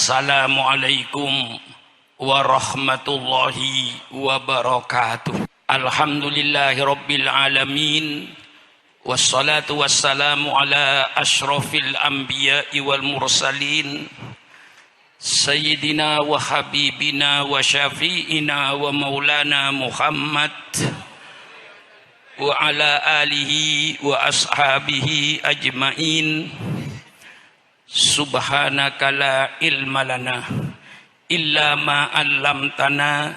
Assalamualaikum warahmatullahi wabarakatuh. Alhamdulillahi rabbil alamin. Wassalatu wassalamu ala ashrafil anbiya'i wal mursalin. Sayyidina wa habibina wa syafi'ina wa maulana Muhammad wa ala alihi wa ashabihi ajma'in. Subhanaka la ilma lana illa ma 'allamtana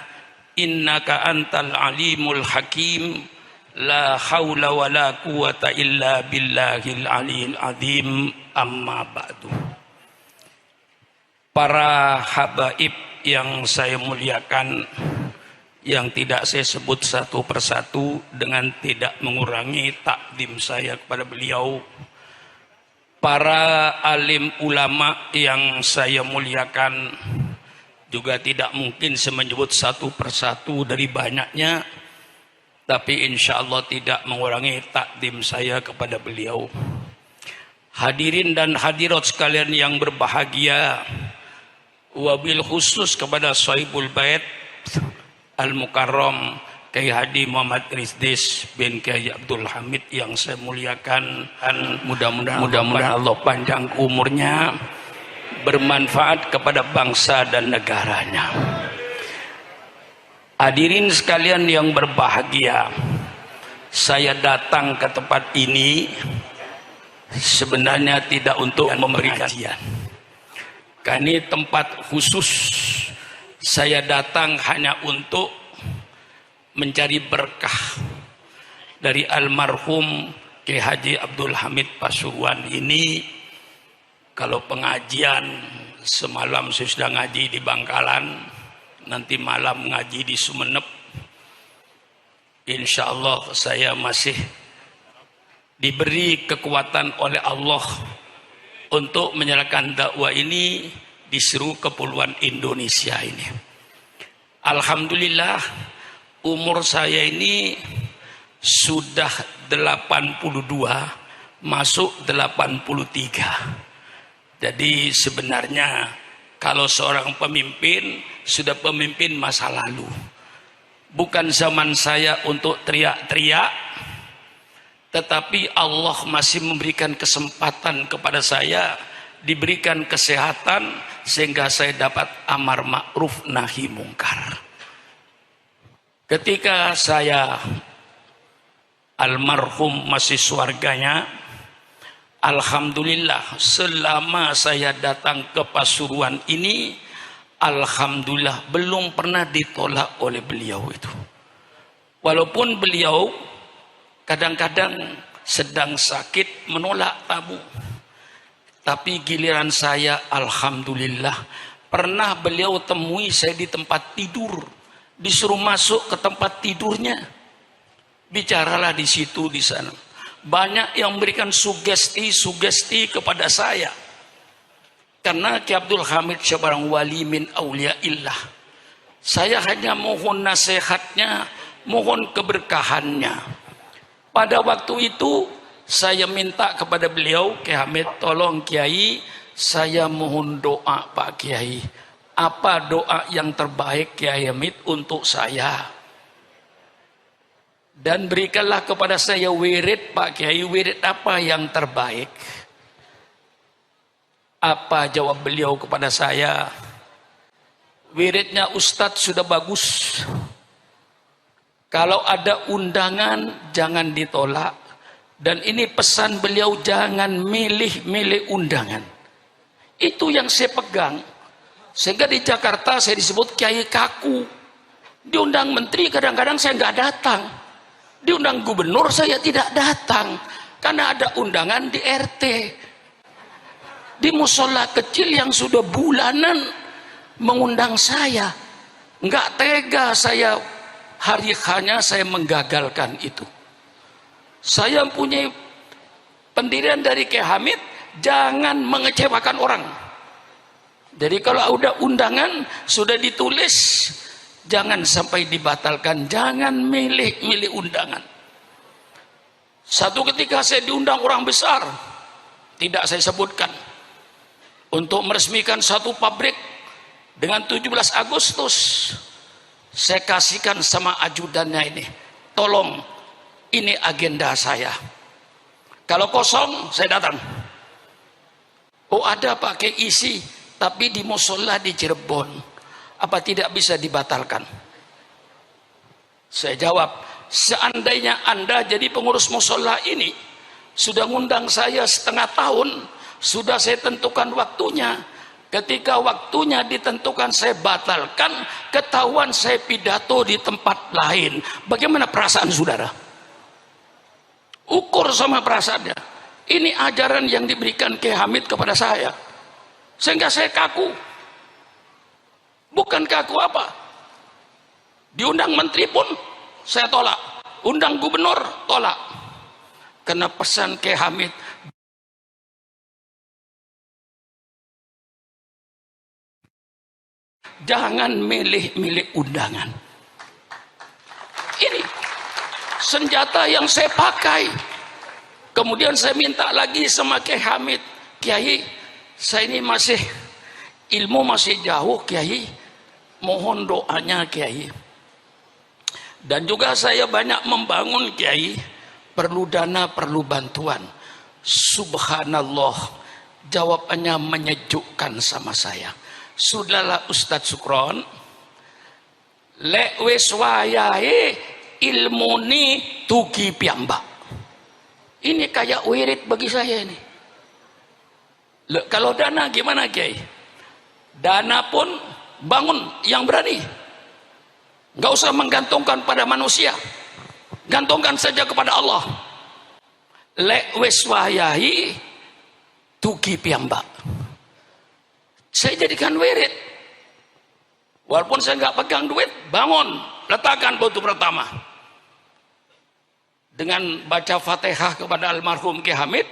innaka antal alimul hakim. La haula wa la quwata illa billahil aliyil azim. Amma ba'du. Para habaib yang saya muliakan, yang tidak saya sebut satu persatu dengan tidak mengurangi takdim saya kepada beliau. Para alim ulama yang saya muliakan, juga tidak mungkin saya menyebut satu persatu dari banyaknya, tapi insya Allah tidak mengurangi takdim saya kepada beliau. Hadirin dan hadirat sekalian yang berbahagia, wabil khusus kepada Sahibul Bait Al-Mukarram Kiai Haji Muhammad Rizdes bin Kiai Abdul Hamid yang saya muliakan, dan mudah-mudahan Allah panjang umurnya, bermanfaat kepada bangsa dan negaranya. Hadirin sekalian yang berbahagia, saya datang ke tempat ini sebenarnya tidak untuk memberi kajian. Karena ini tempat khusus, saya datang hanya untuk mencari berkah dari almarhum Kiai Haji Abdul Hamid Pasuruan ini. Kalau pengajian semalam saya sudah ngaji di Bangkalan, nanti malam ngaji di Sumeneb. Insya Allah saya masih diberi kekuatan oleh Allah untuk menyerahkan dakwah ini di seluruh kepulauan Indonesia ini. Alhamdulillah, umur saya ini sudah 82 masuk 83. Jadi sebenarnya kalau seorang pemimpin sudah pemimpin masa lalu. Bukan zaman saya untuk teriak-teriak, tetapi Allah masih memberikan kesempatan kepada saya, diberikan kesehatan sehingga saya dapat amar ma'ruf nahi mungkar. Ketika saya almarhum masih surganya, alhamdulillah selama saya datang ke Pasuruan ini, alhamdulillah belum pernah ditolak oleh beliau itu. Walaupun beliau kadang-kadang sedang sakit menolak tamu, tapi giliran saya alhamdulillah pernah beliau temui saya di tempat tidur, disuruh masuk ke tempat tidurnya, bicaralah di situ di sana. Banyak yang memberikan sugesti kepada saya, karena Ki Abdul Hamid seorang wali min auliaillah. Saya hanya mohon nasihatnya, mohon keberkahannya. Pada waktu itu saya minta kepada beliau, Ki Hamid, tolong Kiai, saya mohon doa Pak Kiai. Apa doa yang terbaik Kiai Hamid untuk saya? Dan berikanlah kepada saya wirid Pak Kiai, wirid apa yang terbaik? Apa jawab beliau kepada saya? Wiridnya Ustadz sudah bagus. Kalau ada undangan jangan ditolak. Dan ini pesan beliau, jangan milih-milih undangan. Itu yang saya pegang. Sehingga di Jakarta saya disebut Kiai Kaku. Diundang menteri kadang-kadang saya nggak datang. Diundang gubernur saya tidak datang. Karena ada undangan di RT. Di musola kecil yang sudah bulanan mengundang saya. Nggak tega saya, hari hanya saya menggagalkan itu. Saya mempunyai pendirian dari Kiai Hamid, jangan mengecewakan orang. Jadi kalau udah undangan sudah ditulis, jangan sampai dibatalkan, jangan milih-milih undangan. Satu ketika saya diundang orang besar, tidak saya sebutkan. untuk meresmikan satu pabrik dengan 17 Agustus. Saya kasihkan sama ajudannya ini, tolong ini agenda saya. Kalau kosong saya datang. Oh ada pakai isi, tapi di musola di Cirebon. Apa tidak bisa dibatalkan? Saya jawab, seandainya Anda jadi pengurus musola ini, sudah ngundang saya setengah tahun, sudah saya tentukan waktunya. Ketika waktunya ditentukan saya batalkan, ketahuan saya pidato di tempat lain. Bagaimana perasaan saudara? Ukur sama perasaannya. Ini ajaran yang diberikan Kiai Hamid kepada saya. Sehingga saya kaku. Bukan kaku apa? Diundang menteri pun saya tolak. Undang gubernur, tolak. Karena pesan Kiai Hamid, jangan milih-milih undangan. Ini senjata yang saya pakai. Kemudian saya minta lagi sama Kiai Hamid, Kiai, saya ini masih ilmu masih jauh Kiai, mohon doanya Kiai. Dan juga saya banyak membangun Kiai, perlu dana, perlu bantuan. Subhanallah, jawabannya menyejukkan sama saya. Sudahlah Ustadz Sukron, lek wis wayahe ilmuni tugi piyambak. Ini kayak wirid bagi saya ini. Kalau dana gimana Kiai? Dana pun bangun yang berani. Gak usah menggantungkan pada manusia. Gantungkan saja kepada Allah. Lek wis wayahi tugi piyambak. Saya jadikan wirid. Walaupun saya nggak pegang duit, bangun, letakkan batu pertama. Dengan baca Fatihah kepada almarhum Kiai Hamid,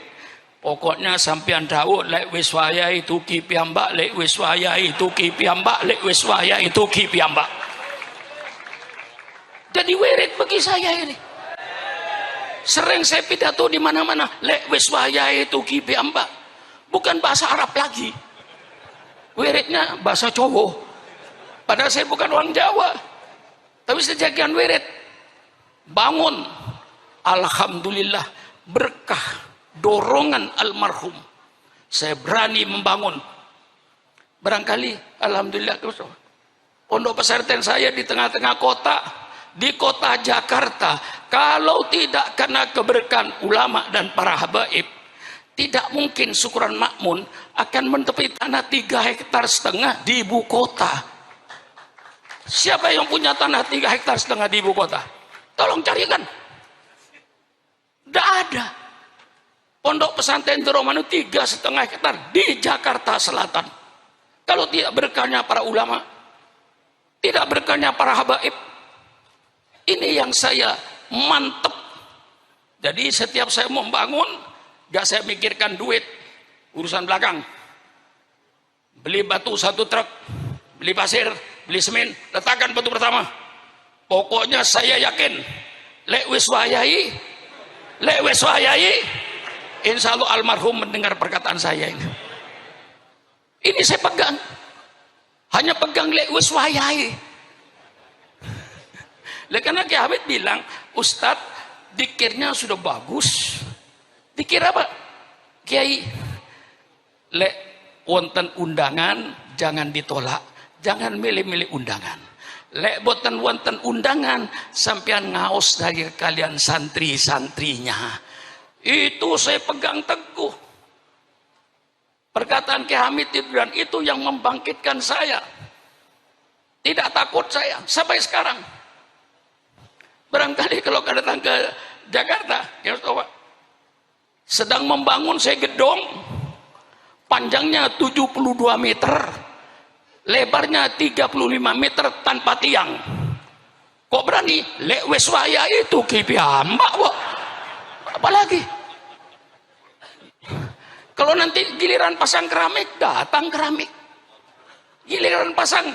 pokoknya sampean tahu lek wis wayahe tuki piyambak, lek wis wayahe tuki piyambak, lek wis wayahe tuki piyambak. Jadi wirid bagi saya ini. Sering saya pidato di mana-mana, lek wis wayahe tuki piyambak. Bukan bahasa Arab lagi. Wiridnya bahasa Jawa. Padahal saya bukan orang Jawa. Tapi saya jadikan wirid. Bangun. Alhamdulillah berkah dorongan almarhum. Saya berani membangun. Barangkali alhamdulillah pondok pesantren saya di tengah-tengah kota, di kota Jakarta, kalau tidak karena keberkahan ulama dan para habaib, tidak mungkin Syukuran Makmun akan mentepi tanah 3,5 hektar di ibu kota. Siapa yang punya tanah 3,5 hektar di ibu kota? Tolong carikan. Tidak ada. Pondok pesantren Romanu 3,5 hektar di Jakarta Selatan. Kalau tidak berkahnya para ulama, tidak berkahnya para habaib, ini yang saya mantep. Jadi setiap saya membangun, gak saya mikirkan duit, urusan belakang. Beli batu 1 truk, beli pasir, beli semen, letakkan batu pertama. Pokoknya saya yakin, lek wis wayahi, insya Allah almarhum mendengar perkataan saya ini. Ini saya pegang, hanya pegang lek wis wayahi. Karena Kiai Hamid bilang, Ustadz, dikirnya sudah bagus. Dikir apa? Kiai, lek wonten undangan jangan ditolak, jangan milih-milih undangan. Lek boten wonten undangan sampean ngaos dari kalian santri-santrinya. Itu saya pegang teguh. Perkataan Kiai Hamid dan itu yang membangkitkan saya. Tidak takut saya sampai sekarang. Barangkali kalau datang ke Jakarta, ya sedang membangun saya gedung, panjangnya 72 meter, lebarnya 35 meter tanpa tiang. Kok berani? Lek wis waya itu kipiyambak kok. Apalagi kalau nanti giliran pasang keramik, datang keramik. Giliran pasang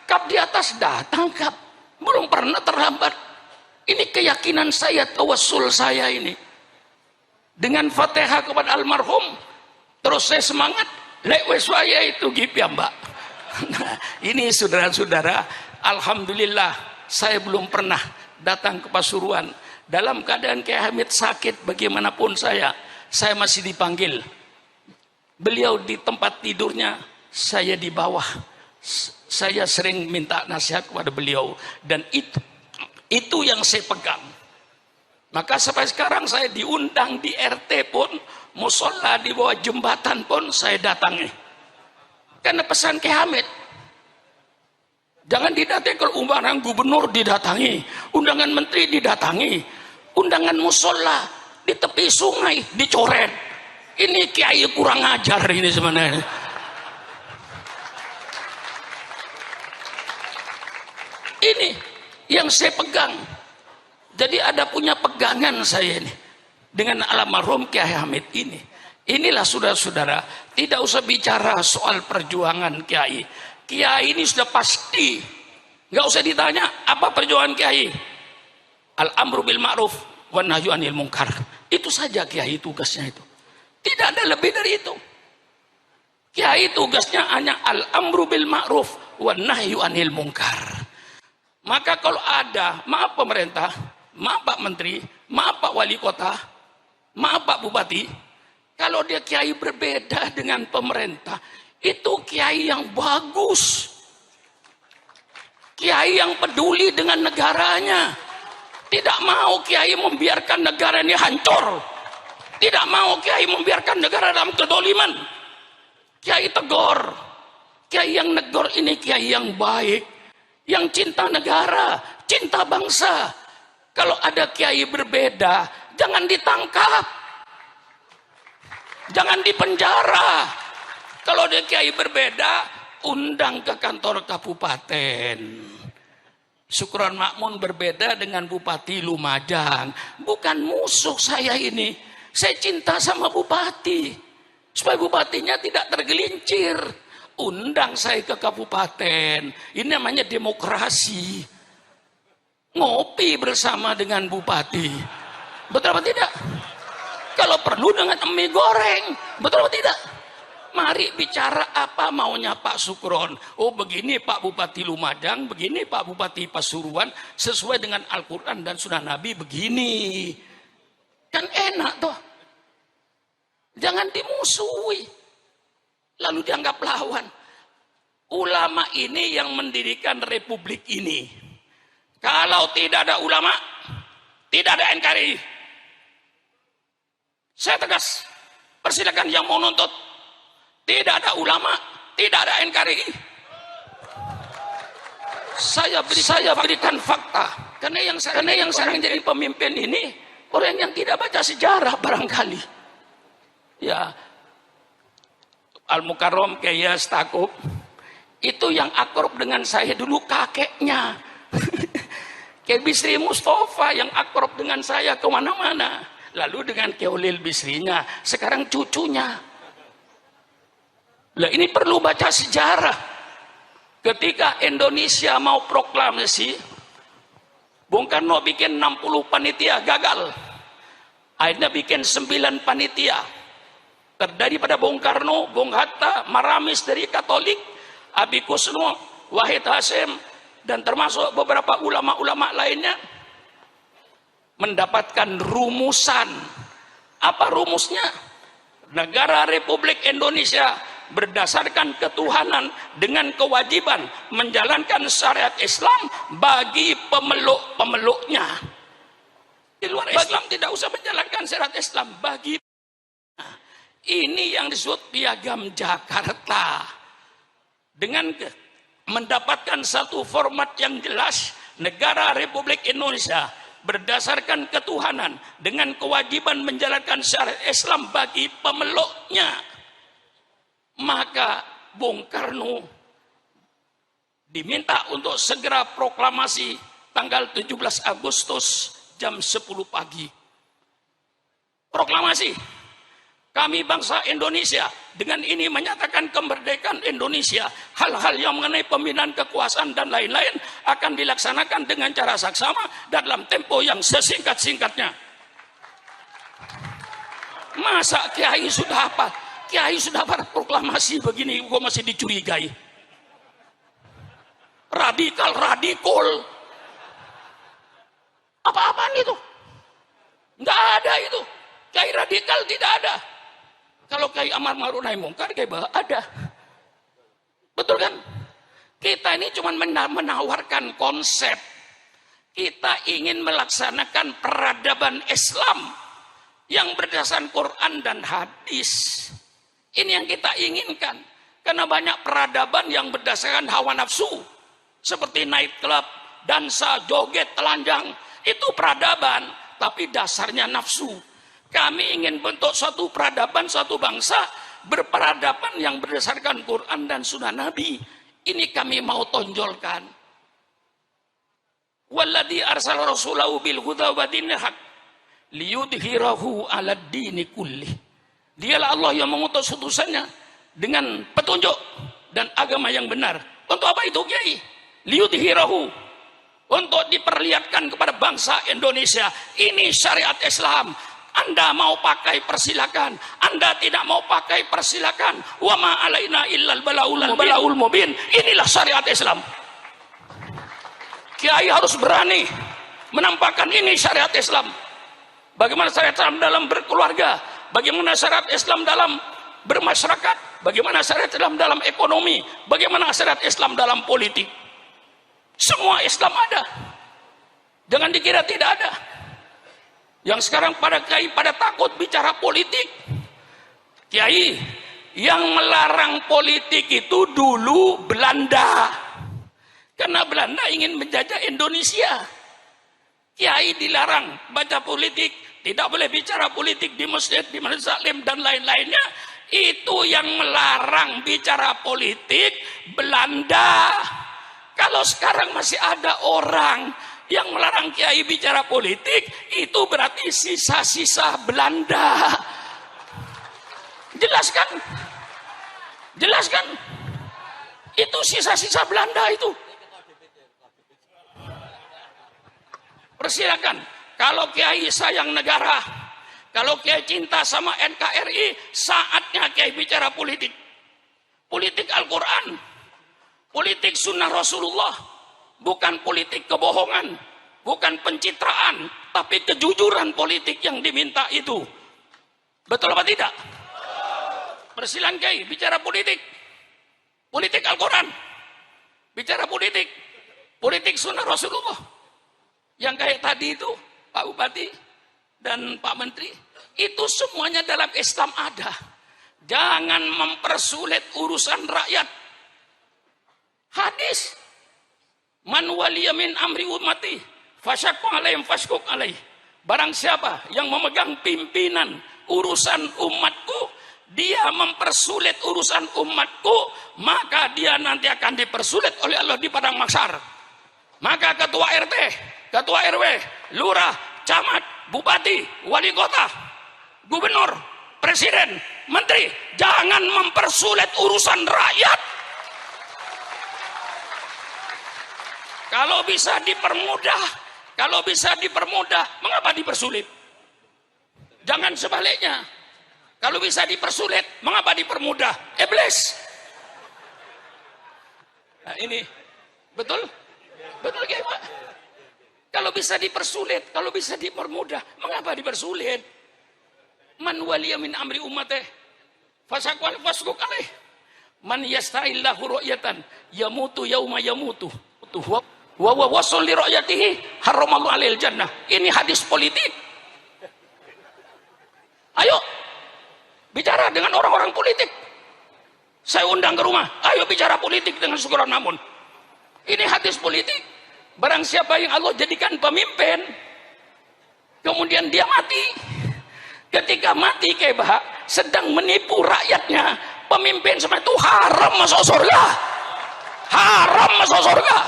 kap di atas, datang kap. Belum pernah terlambat. Ini keyakinan saya, tawassul saya ini. Dengan Fatihah kepada almarhum, terus saya semangat, Lewes saya itu gitu ya Mbak. Nah, ini saudara-saudara, alhamdulillah saya belum pernah datang ke Pasuruan dalam keadaan Kiai Hamid sakit bagaimanapun saya masih dipanggil. Beliau di tempat tidurnya, saya di bawah. Saya sering minta nasihat kepada beliau dan itu yang saya pegang. Maka sampai sekarang saya diundang di RT pun, musola di bawah jembatan pun saya datangi. Karena pesan Kiai Hamid, jangan didatangi. Kalau undangan gubernur didatangi, undangan menteri didatangi, undangan musola di tepi sungai dicoret. Ini kiai kurang ajar ini sebenarnya. Ini yang saya pegang. Jadi ada punya pegangan saya ini dengan almarhum Kiai Hamid ini. Inilah saudara-saudara, tidak usah bicara soal perjuangan Kiai. Kiai ini sudah pasti, nggak usah ditanya apa perjuangan Kiai. Al-amru bil ma'ruf wan nahyu anil munkar. Itu saja Kiai tugasnya itu. Tidak ada lebih dari itu. Kiai tugasnya hanya al-amru bil ma'ruf wan nahyu anil munkar. Maka kalau ada, maaf pemerintah, maaf Pak Menteri, maaf Pak Wali Kota, maaf Pak Bupati, kalau dia kiai berbeda dengan pemerintah, itu kiai yang bagus. Kiai yang peduli dengan negaranya. Tidak mau kiai membiarkan negara ini hancur. Tidak mau kiai membiarkan negara dalam kedoliman. Kiai tegur. Kiai yang negor ini kiai yang baik. Yang cinta negara, cinta bangsa. Kalau ada kiai berbeda, jangan ditangkap. Jangan dipenjara. Kalau ada kiai berbeda, undang ke kantor kabupaten. Syukron Makmun berbeda dengan Bupati Lumajang. Bukan musuh saya ini. Saya cinta sama bupati. Supaya bupatinya tidak tergelincir. Undang saya ke kabupaten. Ini namanya demokrasi. Ngopi bersama dengan bupati. Betul apa tidak? Kalau perlu dengan mie goreng. Betul apa tidak? Mari bicara apa maunya Pak Sukron. Oh begini Pak Bupati Lumajang, begini Pak Bupati Pasuruan, sesuai dengan Al-Quran dan Sunnah Nabi begini. Kan enak toh. Jangan dimusuhi. Lalu dianggap lawan. Ulama ini yang mendirikan republik ini. Kalau tidak ada ulama, tidak ada NKRI. Saya tegas, persilakan yang mau nuntut. Tidak ada ulama, tidak ada NKRI. Saya berikan fakta. Karena yang sekarang jadi pemimpin ini orang yang tidak baca sejarah barangkali. Ya, Al-Mukarram Kiai Stakuf itu yang akrab dengan saya dulu kakeknya. Kiai Bisri Mustafa yang akrab dengan saya kemana-mana. Lalu dengan Kiai Ulil Bisrinya, sekarang cucunya. Lah ini perlu baca sejarah. Ketika Indonesia mau proklamasi, Bung Karno bikin 60 panitia, gagal. Akhirnya bikin 9 panitia. Terdiri pada Bung Karno, Bung Hatta, Maramis dari Katolik, Abi Kusno, Wahid Hasim, dan termasuk beberapa ulama-ulama lainnya mendapatkan rumusan. Apa rumusnya? Negara Republik Indonesia berdasarkan ketuhanan dengan kewajiban menjalankan syariat Islam bagi pemeluk-pemeluknya. Di luar Islam tidak usah menjalankan syariat Islam bagi. Ini yang disebut Piagam Jakarta. Dengan mendapatkan satu format yang jelas, negara Republik Indonesia berdasarkan ketuhanan dengan kewajiban menjalankan syariat Islam bagi pemeluknya. Maka Bung Karno diminta untuk segera proklamasi tanggal 17 Agustus jam 10 pagi. Proklamasi. Kami bangsa Indonesia dengan ini menyatakan kemerdekaan Indonesia. Hal-hal yang mengenai pembinaan kekuasaan dan lain-lain akan dilaksanakan dengan cara saksama dalam tempo yang sesingkat-singkatnya. Masa kiai sudah apa? Kiai sudah berproklamasi begini, kok masih dicurigai. Radikal, radikal. Apa-apaan itu? Nggak ada itu. Kiai radikal tidak ada. Kalau kiai amar ma'ruf nahi mungkar, kiai ada. Betul kan? Kita ini cuma menawarkan konsep. Kita ingin melaksanakan peradaban Islam yang berdasarkan Quran dan hadis. Ini yang kita inginkan. Karena banyak peradaban yang berdasarkan hawa nafsu. Seperti night club, dansa, joget, telanjang. Itu peradaban, tapi dasarnya nafsu. Kami ingin bentuk suatu peradaban, suatu bangsa berperadaban yang berdasarkan Quran dan Sunnah Nabi. Ini kami mau tonjolkan. Walladzi arsala rasulahu bil huda wa dinil haq liyudhhirahu 'alad dini kullih. Dialah Allah yang mengutus utusannya dengan petunjuk dan agama yang benar. Untuk apa itu, Kiai? Liyudhhirahu, untuk diperlihatkan kepada bangsa Indonesia, ini syariat Islam. Anda mau pakai persilakan, Anda tidak mau pakai persilakan. Wa ma alaina illal balaul mubin. Inilah syariat Islam. Kiai harus berani menampakkan ini syariat Islam. Bagaimana syariat Islam dalam berkeluarga, bagaimana syariat Islam dalam bermasyarakat, bagaimana syariat Islam dalam ekonomi, bagaimana syariat Islam dalam politik. Semua Islam ada. Jangan dikira tidak ada. Yang sekarang pada kiai pada takut bicara politik. Kiai, yang melarang politik itu dulu Belanda. Karena Belanda ingin menjajah Indonesia. Kiai dilarang baca politik, tidak boleh bicara politik di masjid, di majelis taklim dan lain-lainnya. Itu yang melarang bicara politik Belanda. Kalau sekarang masih ada orang yang melarang kiai bicara politik, itu berarti sisa-sisa Belanda. Jelaskan? Jelaskan? Itu sisa-sisa Belanda itu. Persilakan. Kalau kiai sayang negara, kalau kiai cinta sama NKRI, saatnya kiai bicara politik. Politik Al-Quran, politik sunnah Rasulullah, bukan politik kebohongan, bukan pencitraan, tapi kejujuran politik yang diminta itu. Betul apa tidak? Persilakan kiai bicara politik. Politik Al-Quran, bicara politik, politik sunnah Rasulullah. Yang kayak tadi itu Pak Bupati dan Pak Menteri, itu semuanya dalam Islam ada. Jangan mempersulit urusan rakyat. Hadis, man waliya min amri ummati fasyaqqa alaihim fashquq alaih. Barang siapa yang memegang pimpinan urusan umatku, dia mempersulit urusan umatku, maka dia nanti akan dipersulit oleh Allah di padang mahsyar. Maka ketua RT, ketua RW, lurah, camat, bupati, wali kota, gubernur, presiden, menteri, jangan mempersulit urusan rakyat. Kalau bisa dipermudah, mengapa dipersulit? Jangan sebaliknya. Kalau bisa dipersulit, mengapa dipermudah? Iblis. Nah ini, betul? Betul ya Pak? Kalau bisa dipersulit, kalau bisa dipermudah, mengapa dipersulit? Man waliya min amri umatih fasaqwal fasquq alaih. Man yasta'illahu ru'yatan yamutu yauma yamutu. Wa wasul li ru'yatihi haramallahu alaihil jannah. Ini hadis politik. Ayo bicara dengan orang-orang politik. Saya undang ke rumah. Ayo bicara politik dengan Syukuran Mamun. Ini hadis politik. Barang siapa yang Allah jadikan pemimpin, kemudian dia mati. Ketika mati kebah, sedang menipu rakyatnya, pemimpin seperti itu haram masuk surga. Haram masuk surga.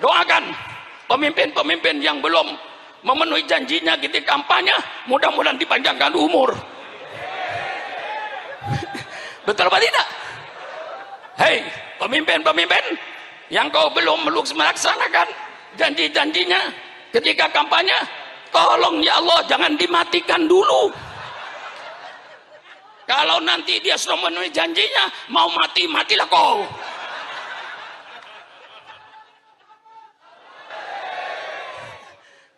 Doakan pemimpin-pemimpin yang belum memenuhi janjinya ketika kampanye, mudah-mudahan dipanjangkan umur. Betul apa tidak? Hei, pemimpin-pemimpin yang kau belum melaksanakan janji-janjinya ketika kampanye, tolong ya Allah jangan dimatikan dulu. Kalau nanti dia sudah memenuhi janjinya, mau mati, matilah kau.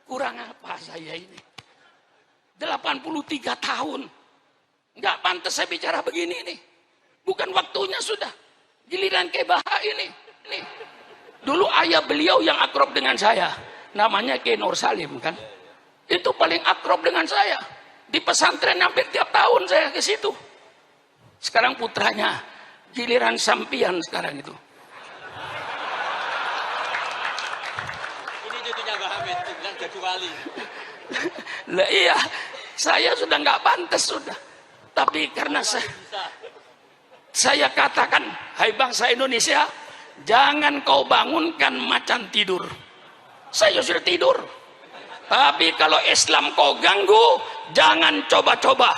Kurang apa saya ini? 83 tahun. Nggak pantas saya bicara begini nih. Bukan waktunya sudah. Giliran Kebaha ini. Nih. Dulu ayah beliau yang akrab dengan saya. Namanya Kiai Nur Salim kan. Itu paling akrab dengan saya. Di pesantren hampir tiap tahun saya ke situ. Sekarang putranya. Giliran sampian sekarang itu. Ini cucunya Mbah Hamid, bilang jadi wali. Lah iya, saya sudah nggak pantas sudah. Tapi karena saya katakan, hai bangsa Indonesia, jangan kau bangunkan macan tidur. Saya sudah tidur. Tapi kalau Islam kau ganggu, jangan coba-coba.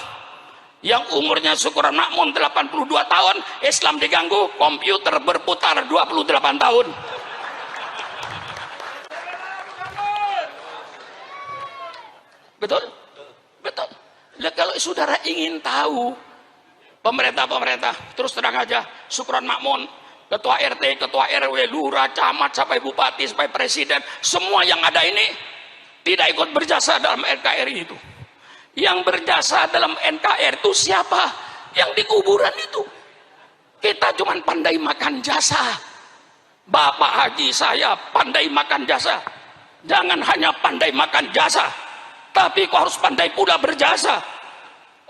Yang umurnya syukuran makmum 82 tahun, Islam diganggu, komputer berputar 28 tahun. Betul? Betul. Nah, kalau saudara ingin tahu pemerintah, terus terang aja, syukuran makmum, ketua RT, ketua RW, lurah, camat, sampai bupati, sampai presiden, semua yang ada ini tidak ikut berjasa dalam NKRI itu. Yang berjasa dalam NKRI itu siapa? Yang di kuburan itu. Kita cuma pandai makan jasa. Bapak Haji saya pandai makan jasa. Jangan hanya pandai makan jasa, tapi kau harus pandai pula berjasa.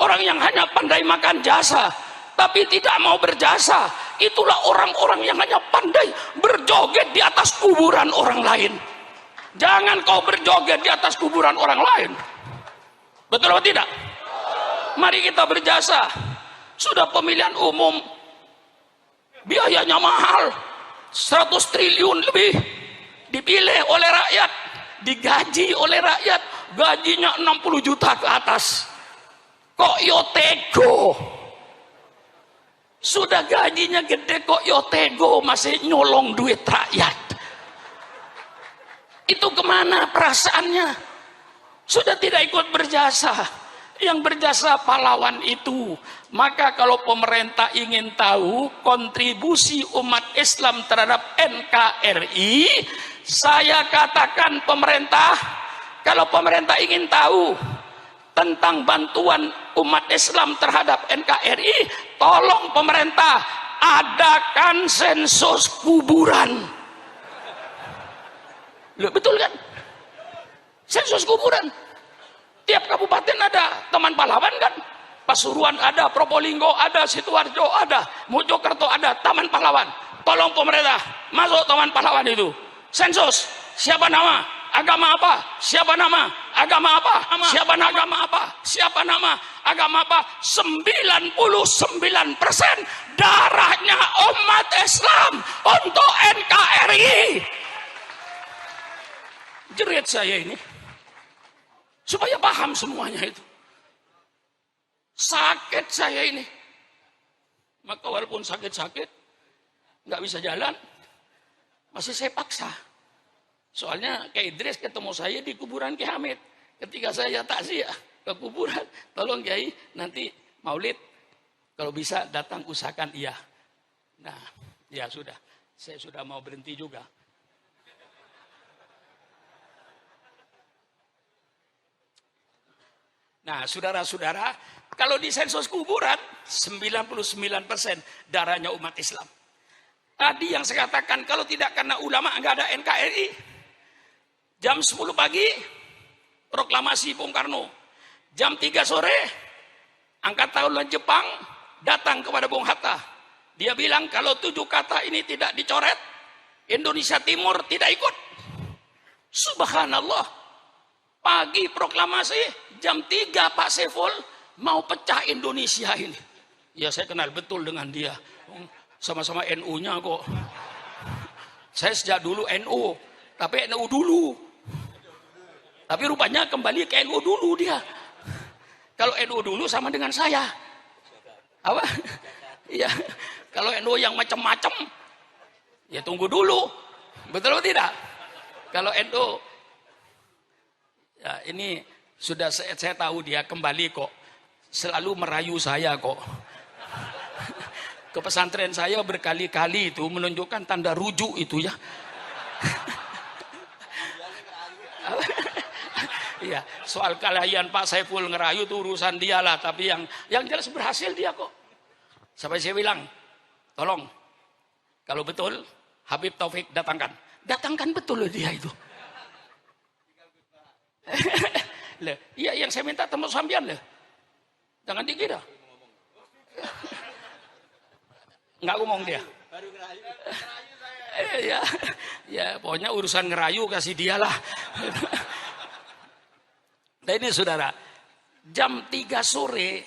Orang yang hanya pandai makan jasa tapi tidak mau berjasa, itulah orang-orang yang hanya pandai berjoget di atas kuburan orang lain. Jangan kau berjoget di atas kuburan orang lain. Betul atau tidak? Mari kita berjasa. Sudah pemilihan umum, biayanya mahal, 100 triliun lebih, dipilih oleh rakyat, digaji oleh rakyat, gajinya 60 juta ke atas. Kok yo tego? Sudah gajinya gede kok yo tego masih nyolong duit rakyat. Itu kemana perasaannya? Sudah tidak ikut berjasa. Yang berjasa pahlawan itu. Maka kalau pemerintah ingin tahu kontribusi umat Islam terhadap NKRI, saya katakan pemerintah, kalau pemerintah ingin tahu tentang bantuan umat Islam terhadap NKRI, tolong pemerintah adakan sensus kuburan. Loh, betul kan? Sensus kuburan. Tiap kabupaten ada teman pahlawan kan? Pasuruan ada, Probolinggo ada, Sidoarjo ada, Mojokerto ada, taman pahlawan. Tolong pemerintah masuk taman pahlawan itu. Sensus, siapa nama? Agama apa? Siapa nama? Agama apa? Siapa nama? Agama apa? Siapa nama? Agama apa? 99% darahnya umat Islam untuk NKRI. Jerit saya ini supaya paham semuanya itu. Sakit saya ini. Maka walaupun sakit-sakit, nggak bisa jalan, masih saya paksa. Soalnya Kiai Idris ketemu saya di kuburan Kiai Hamid. Ketika saya takziah ke kuburan, tolong Kiai nanti maulid kalau bisa datang usahakan iya. Nah, ya sudah, saya sudah mau berhenti juga. Nah, saudara-saudara, kalau di sensus kuburan 99% darahnya umat Islam. Tadi yang saya katakan kalau tidak karena ulama enggak ada NKRI. Jam 10 pagi proklamasi Bung Karno. Jam 3 sore angkatan laut Jepang datang kepada Bung Hatta. Dia bilang kalau 7 kata ini tidak dicoret, Indonesia Timur tidak ikut. Subhanallah. Pagi proklamasi, jam 3 Pak Saiful mau pecah Indonesia ini. Ya saya kenal betul dengan dia. Sama-sama NU-nya kok. Saya sejak dulu NU, tapi NU dulu. Tapi rupanya kembali ke NU dulu dia. Kalau NU dulu sama dengan saya. Apa? Iya. Kalau NU yang macam-macam, ya tunggu dulu. Betul atau tidak? Kalau NU, ya ini sudah saya tahu dia kembali kok. selalu merayu saya kok. Ke pesantren saya berkali-kali itu menunjukkan tanda rujuk itu ya. Iya, soal kelahian Pak Saiful ngerayu itu urusan dia lah, tapi yang jelas berhasil dia kok. Sampai saya bilang, tolong kalau betul Habib Taufik datangkan betul loh dia itu. Iya, yang saya minta temu sambian loh. Jangan dikira. Nggak ngomong dia. Ya, pokoknya urusan ngerayu kasih dia lah. Nah ini saudara, jam 3 sore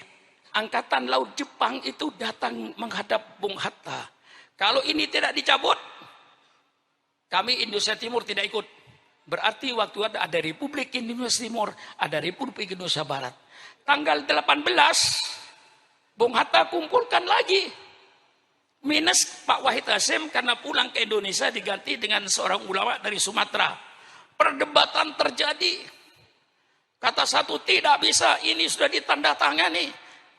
Angkatan Laut Jepang itu datang menghadap Bung Hatta. Kalau ini tidak dicabut, kami Indonesia Timur tidak ikut. Berarti waktu ada Republik Indonesia Timur, ada Republik Indonesia Barat. Tanggal 18, Bung Hatta kumpulkan lagi. Minus Pak Wahid Hasyim karena pulang ke Indonesia diganti dengan seorang ulama dari Sumatera. Perdebatan terjadi. Kata satu tidak bisa, ini sudah ditandatangani.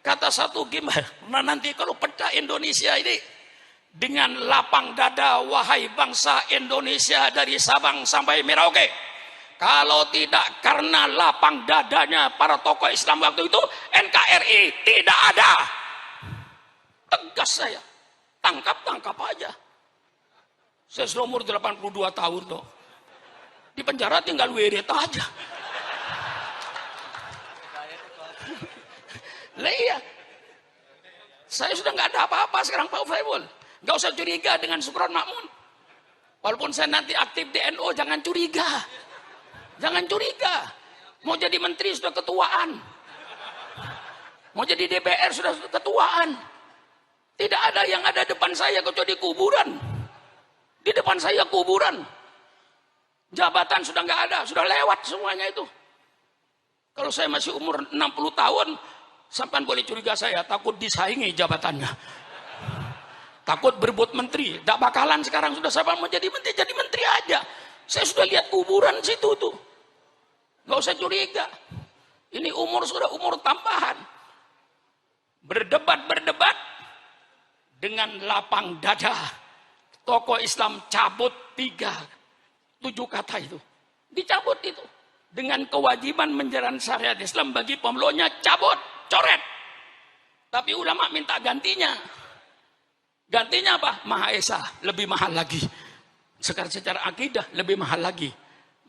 Kata satu gimana? Nah nanti kalau pecah Indonesia ini dengan lapang dada wahai bangsa Indonesia dari Sabang sampai Merauke. Kalau tidak karena lapang dadanya para tokoh Islam waktu itu, NKRI tidak ada. Tegas saya. Tangkap aja. Saya sudah umur 82 tahun loh. Di penjara tinggal wirid aja. Lah iya. Saya sudah nggak ada apa-apa sekarang Pak Saiful. Nggak usah curiga dengan Sukron Makmun. Walaupun saya nanti aktif di NU, jangan curiga. Jangan curiga. Mau jadi menteri sudah ketuaan. Mau jadi DPR sudah ketuaan. Tidak ada yang ada depan saya kecuali kuburan. Di depan saya kuburan. Jabatan sudah nggak ada, sudah lewat semuanya itu. Kalau saya masih umur 60 tahun, sampean boleh curiga saya, takut disaingi jabatannya. Takut berebut menteri. Tidak bakalan sekarang sudah saya mau jadi menteri aja. Saya sudah lihat kuburan situ tuh. Nggak usah curiga. Ini umur sudah umur tambahan. Berdebat dengan lapang dada. Tokoh Islam cabut 7 kata itu. Dicabut itu. Dengan kewajiban menjalankan syariat Islam bagi pemeluknya, cabut, coret. Tapi ulama minta gantinya. Gantinya apa? Maha Esa, lebih mahal lagi. Secara akidah lebih mahal lagi.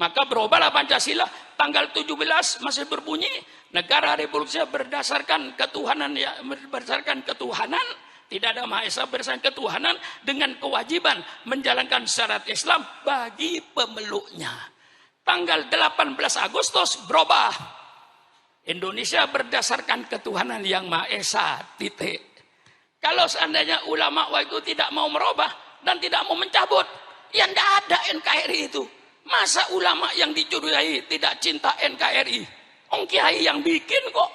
Maka berubahlah Pancasila tanggal 17 masih berbunyi negara Republik Indonesia berdasarkan ketuhanan ya, berdasarkan ketuhanan. Tidak ada Maha Esa berdasarkan ketuhanan dengan kewajiban menjalankan syariat Islam bagi pemeluknya. Tanggal 18 Agustus berubah. Indonesia berdasarkan ketuhanan yang Maha Esa, titik. Kalau seandainya ulama waktu itu tidak mau merubah dan tidak mau mencabut, ya tidak ada NKRI itu. Masa ulama yang dicurigai tidak cinta NKRI? Ong Kiai yang bikin kok.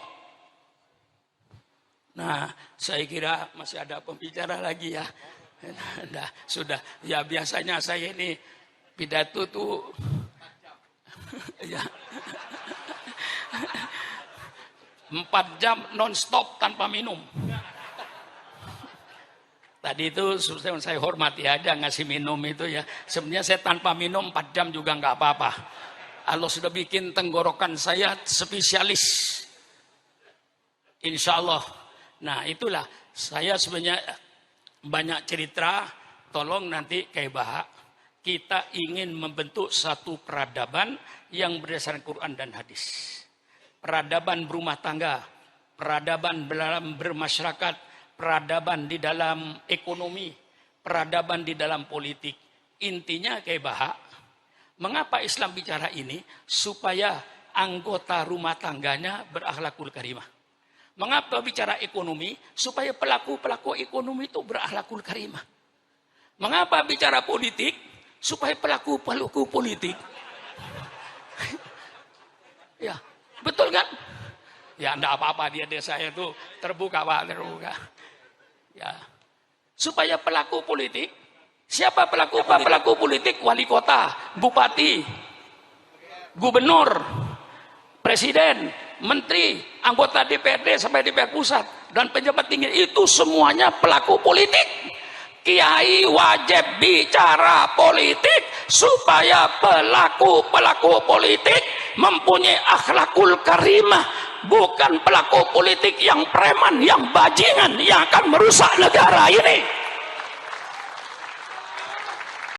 Nah, saya kira masih ada pembicara lagi ya. Nah, sudah. Ya biasanya saya ini pidato tuh ya 4 jam non-stop tanpa minum. Tadi itu saya hormati aja ngasih minum itu ya. Sebenarnya saya tanpa minum 4 jam juga nggak apa-apa. Allah sudah bikin tenggorokan saya spesialis. Insya Allah. Nah itulah saya sebenarnya banyak cerita. Tolong nanti kayak Bahak. Kita ingin membentuk satu peradaban yang berdasarkan Quran dan hadis. Peradaban berumah tangga. Peradaban dalam bermasyarakat. Peradaban di dalam ekonomi. Peradaban di dalam politik. Intinya kayak Bahak. Mengapa Islam bicara ini? Supaya anggota rumah tangganya berakhlakul karimah. Mengapa bicara ekonomi? Supaya pelaku-pelaku ekonomi itu berakhlakul karimah. Mengapa bicara politik? Supaya pelaku-pelaku politik. Ya, betul kan? Ya, enggak apa-apa dia desa itu terbuka, Pak, terbuka. Ya. Supaya pelaku politik, siapa pelaku politik? Wali kota, bupati, gubernur, presiden, menteri, anggota DPRD sampai DPR pusat dan pejabat tinggi itu semuanya pelaku politik. Kiai wajib bicara politik supaya pelaku politik mempunyai akhlakul karimah, bukan pelaku politik yang preman, yang bajingan, yang akan merusak negara ini.